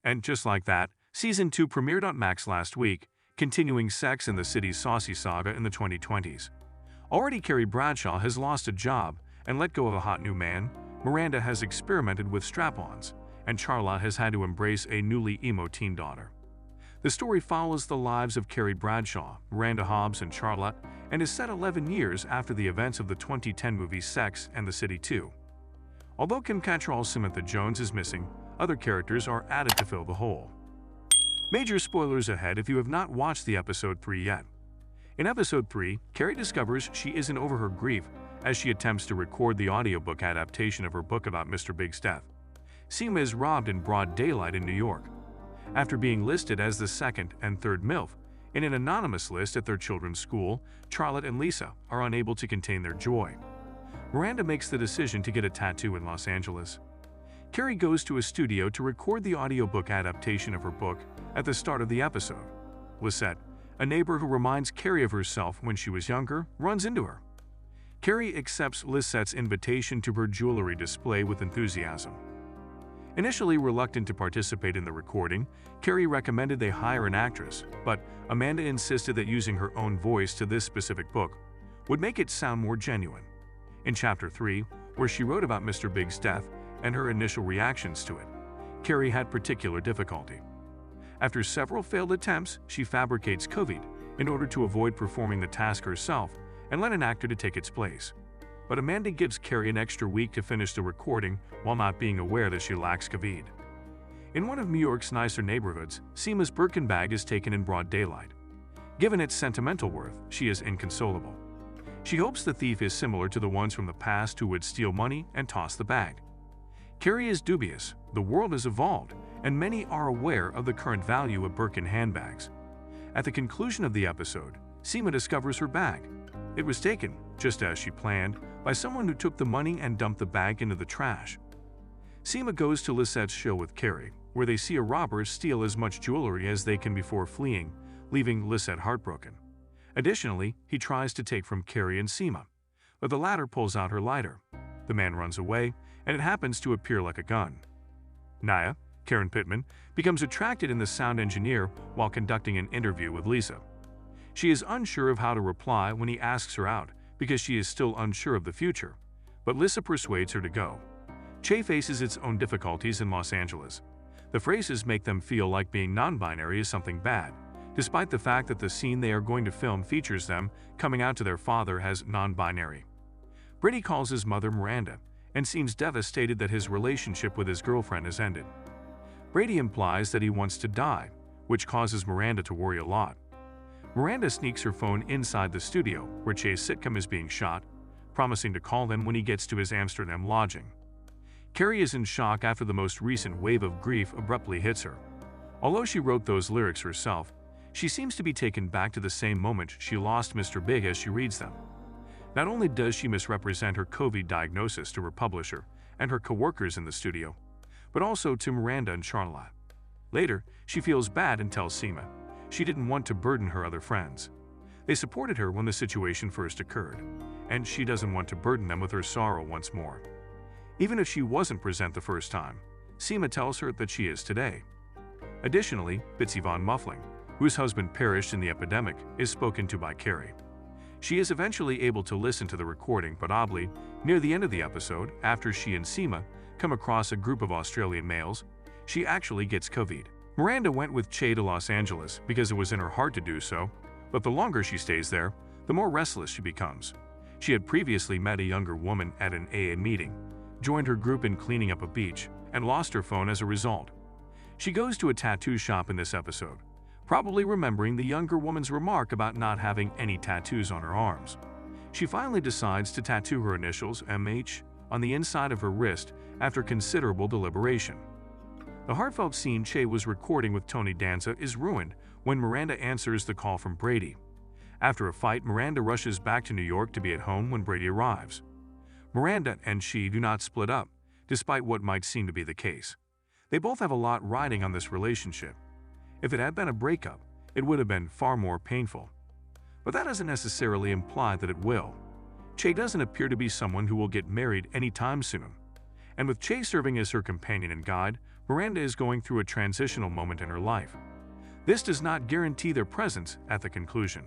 And just like that, Season 2 premiered on Max last week, continuing Sex and the City's saucy saga in the 2020s. Already Carrie Bradshaw has lost a job and let go of a hot new man, Miranda has experimented with strap-ons, and Charlotte has had to embrace a newly emo teen daughter. The story follows the lives of Carrie Bradshaw, Miranda Hobbs, and Charlotte, and is set 11 years after the events of the 2010 movie Sex and the City 2. Although Kim Cattrall's Samantha Jones is missing, other characters are added to fill the hole. Major spoilers ahead if you have not watched the episode 3 yet. In episode 3, Carrie discovers she isn't over her grief as she attempts to record the audiobook adaptation of her book about Mr. Big's death. Seema is robbed in broad daylight in New York. After being listed as the second and third MILF in an anonymous list at their children's school, Charlotte and Lisa are unable to contain their joy. Miranda makes the decision to get a tattoo in Los Angeles. Carrie goes to a studio to record the audiobook adaptation of her book at the start of the episode. Lisette, a neighbor who reminds Carrie of herself when she was younger, runs into her. Carrie accepts Lisette's invitation to her jewelry display with enthusiasm. Initially reluctant to participate in the recording, Carrie recommended they hire an actress, but Amanda insisted that using her own voice to this specific book would make it sound more genuine. In Chapter 3, where she wrote about Mr. Big's death and her initial reactions to it, Carrie had particular difficulty. After several failed attempts, she fabricates COVID in order to avoid performing the task herself and let an actor to take its place. But Amanda gives Carrie an extra week to finish the recording while not being aware that she lacks COVID. In one of New York's nicer neighborhoods, Seema's Birkin bag is taken in broad daylight. Given its sentimental worth, she is inconsolable. She hopes the thief is similar to the ones from the past who would steal money and toss the bag. Carrie is dubious. The world has evolved, and many are aware of the current value of Birkin handbags. At the conclusion of the episode, Seema discovers her bag. It was taken, just as she planned, by someone who took the money and dumped the bag into the trash. Seema goes to Lisette's show with Carrie, where they see a robber steal as much jewelry as they can before fleeing, leaving Lisette heartbroken. Additionally, he tries to take from Carrie and Seema, but the latter pulls out her lighter. The man runs away, and it happens to appear like a gun. Naya, Karen Pittman, becomes attracted in the sound engineer while conducting an interview with Lisa. She is unsure of how to reply when he asks her out because she is still unsure of the future, but Lisa persuades her to go. Che faces its own difficulties in Los Angeles. The phrases make them feel like being non-binary is something bad, despite the fact that the scene they are going to film features them coming out to their father as non-binary. Brady calls his mother Miranda and seems devastated that his relationship with his girlfriend has ended. Brady implies that he wants to die, which causes Miranda to worry a lot. Miranda sneaks her phone inside the studio where Che's sitcom is being shot, promising to call them when he gets to his Amsterdam lodging. Carrie is in shock after the most recent wave of grief abruptly hits her. Although she wrote those lyrics herself, she seems to be taken back to the same moment she lost Mr. Big as she reads them. Not only does she misrepresent her COVID diagnosis to her publisher and her co-workers in the studio, but also to Miranda and Charlotte. Later, she feels bad and tells Seema she didn't want to burden her other friends. They supported her when the situation first occurred, and she doesn't want to burden them with her sorrow once more. Even if she wasn't present the first time, Seema tells her that she is today. Additionally, Bitsy Von Muffling, whose husband perished in the epidemic, is spoken to by Carrie. She is eventually able to listen to the recording, but oddly, near the end of the episode, after she and Seema come across a group of Australian males, she actually gets COVID. Miranda went with Che to Los Angeles because it was in her heart to do so, but the longer she stays there, the more restless she becomes. She had previously met a younger woman at an AA meeting, joined her group in cleaning up a beach, and lost her phone as a result. She goes to a tattoo shop in this episode, probably remembering the younger woman's remark about not having any tattoos on her arms. She finally decides to tattoo her initials MH on the inside of her wrist after considerable deliberation. The heartfelt scene Che was recording with Tony Danza is ruined when Miranda answers the call from Brady. After a fight, Miranda rushes back to New York to be at home when Brady arrives. Miranda and she do not split up, despite what might seem to be the case. They both have a lot riding on this relationship. If it had been a breakup, it would have been far more painful. But that doesn't necessarily imply that it will. Che doesn't appear to be someone who will get married anytime soon. And with Che serving as her companion and guide, Miranda is going through a transitional moment in her life. This does not guarantee their presence at the conclusion.